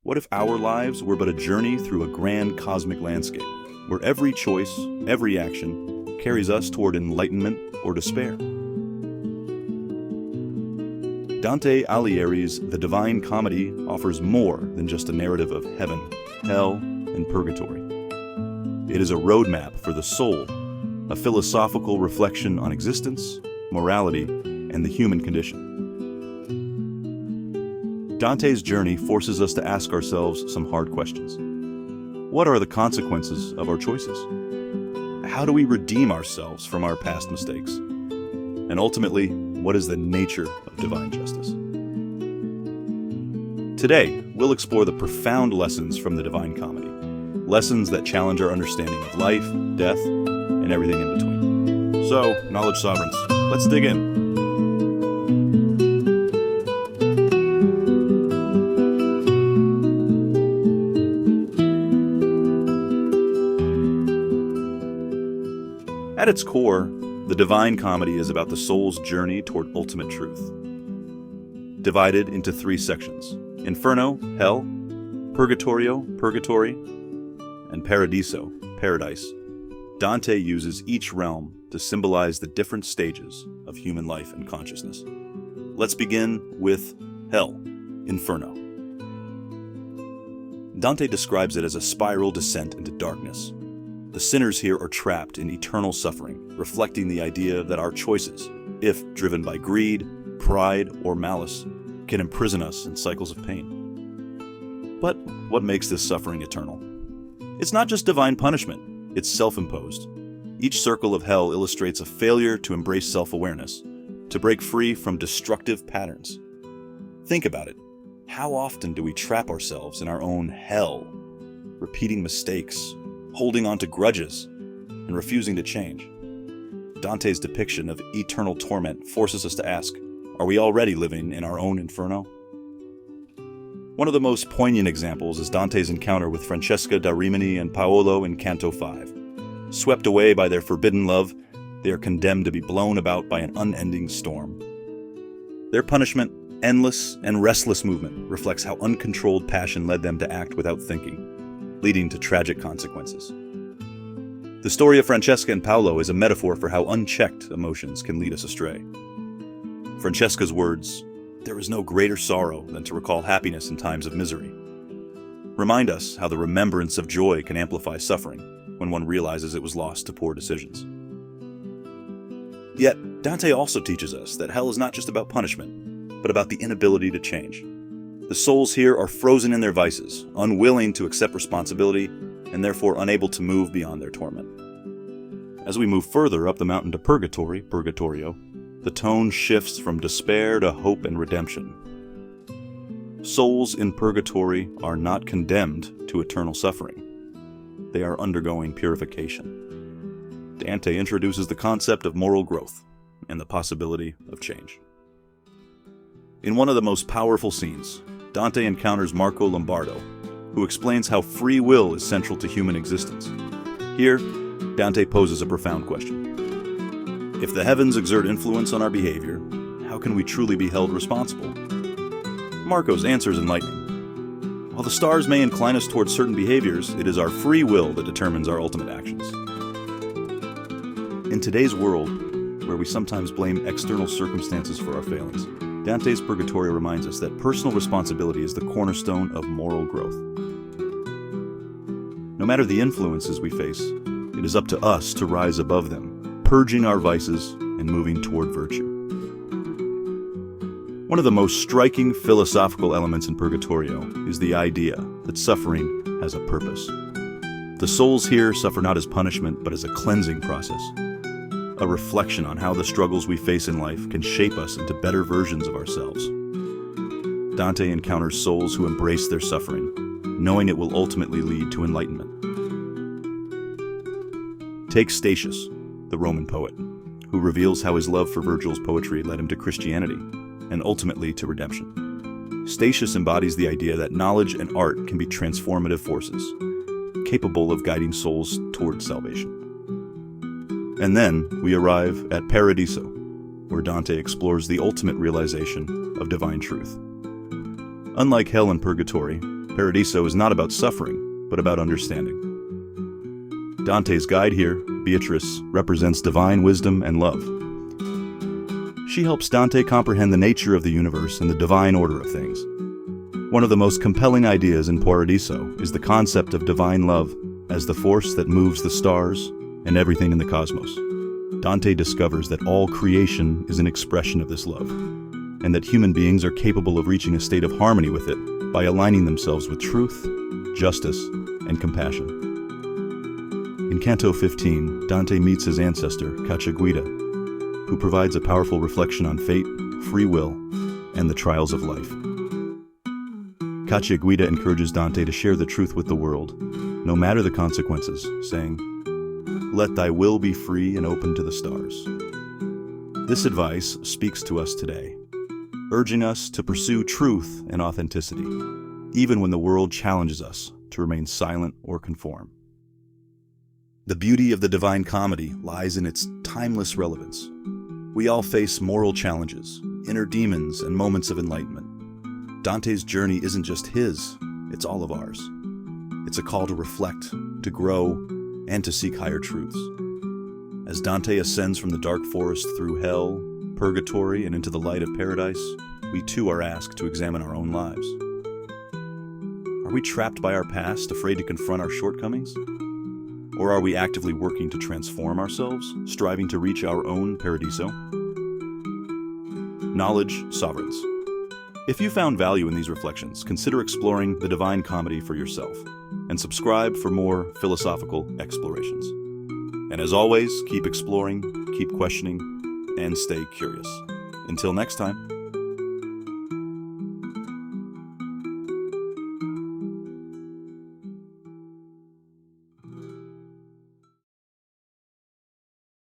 What if our lives were but a journey through a grand cosmic landscape, where every choice, every action, carries us toward enlightenment or despair? Dante Alighieri's The Divine Comedy offers more than just a narrative of heaven, hell, and purgatory. It is a roadmap for the soul, a philosophical reflection on existence, morality, and the human condition. Dante's journey forces us to ask ourselves some hard questions. What are the consequences of our choices? How do we redeem ourselves from our past mistakes? And ultimately, what is the nature of divine justice? Today, we'll explore the profound lessons from the Divine Comedy, lessons that challenge our understanding of life, death, and everything in between. So, knowledge sovereigns, let's dig in. At its core, the Divine Comedy is about the soul's journey toward ultimate truth. Divided into three sections: Inferno, hell; Purgatory, and Paradiso, paradise. Dante uses each realm to symbolize the different stages of human life and consciousness. Let's begin with hell, Inferno. Dante describes it as a spiral descent into darkness. The sinners here are trapped in eternal suffering, reflecting the idea that our choices, if driven by greed, pride, or malice, can imprison us in cycles of pain. But what makes this suffering eternal? It's not just divine punishment, it's self-imposed. Each circle of hell illustrates a failure to embrace self-awareness, to break free from destructive patterns. Think about it. How often do we trap ourselves in our own hell, repeating mistakes, holding on to grudges, and refusing to change? Dante's depiction of eternal torment forces us to ask, are we already living in our own inferno? One of the most poignant examples is Dante's encounter with Francesca da Rimini and Paolo in Canto 5. Swept away by their forbidden love, they are condemned to be blown about by an unending storm. Their punishment, endless and restless movement, reflects how uncontrolled passion led them to act without thinking, leading to tragic consequences. The story of Francesca and Paolo is a metaphor for how unchecked emotions can lead us astray. Francesca's words, "There is no greater sorrow than to recall happiness in times of misery," remind us how the remembrance of joy can amplify suffering when one realizes it was lost to poor decisions. Yet, Dante also teaches us that hell is not just about punishment, but about the inability to change. The souls here are frozen in their vices, unwilling to accept responsibility, and therefore unable to move beyond their torment. As we move further up the mountain to Purgatory, Purgatorio, the tone shifts from despair to hope and redemption. Souls in Purgatory are not condemned to eternal suffering. They are undergoing purification. Dante introduces the concept of moral growth and the possibility of change. In one of the most powerful scenes, Dante encounters Marco Lombardo, who explains how free will is central to human existence. Here, Dante poses a profound question. If the heavens exert influence on our behavior, how can we truly be held responsible? Marco's answer is enlightening. While the stars may incline us towards certain behaviors, it is our free will that determines our ultimate actions. In today's world, where we sometimes blame external circumstances for our failings, Dante's Purgatory reminds us that personal responsibility is the cornerstone of moral growth. No matter the influences we face, it is up to us to rise above them, purging our vices and moving toward virtue. One of the most striking philosophical elements in Purgatorio is the idea that suffering has a purpose. The souls here suffer not as punishment, but as a cleansing process, a reflection on how the struggles we face in life can shape us into better versions of ourselves. Dante encounters souls who embrace their suffering, knowing it will ultimately lead to enlightenment. Take Statius, the Roman poet, who reveals how his love for Virgil's poetry led him to Christianity, and ultimately to redemption. Statius embodies the idea that knowledge and art can be transformative forces, capable of guiding souls towards salvation. And then we arrive at Paradiso, where Dante explores the ultimate realization of divine truth. Unlike hell and purgatory, Paradiso is not about suffering, but about understanding. Dante's guide here, Beatrice, represents divine wisdom and love. She helps Dante comprehend the nature of the universe and the divine order of things. One of the most compelling ideas in Paradiso is the concept of divine love as the force that moves the stars and everything in the cosmos. Dante discovers that all creation is an expression of this love, and that human beings are capable of reaching a state of harmony with it by aligning themselves with truth, justice, and compassion. In Canto 15, Dante meets his ancestor, Cacciaguida, who provides a powerful reflection on fate, free will, and the trials of life. Cacciaguida encourages Dante to share the truth with the world, no matter the consequences, saying, "Let thy will be free and open to the stars." This advice speaks to us today, urging us to pursue truth and authenticity, even when the world challenges us to remain silent or conform. The beauty of the Divine Comedy lies in its timeless relevance. We all face moral challenges, inner demons, and moments of enlightenment. Dante's journey isn't just his, it's all of ours. It's a call to reflect, to grow, and to seek higher truths. As Dante ascends from the dark forest through hell, purgatory, and into the light of paradise, we too are asked to examine our own lives. Are we trapped by our past, afraid to confront our shortcomings? Or are we actively working to transform ourselves, striving to reach our own Paradiso? Knowledge sovereigns. If you found value in these reflections, consider exploring the Divine Comedy for yourself, and subscribe for more philosophical explorations. And as always, keep exploring, keep questioning, and stay curious. Until next time.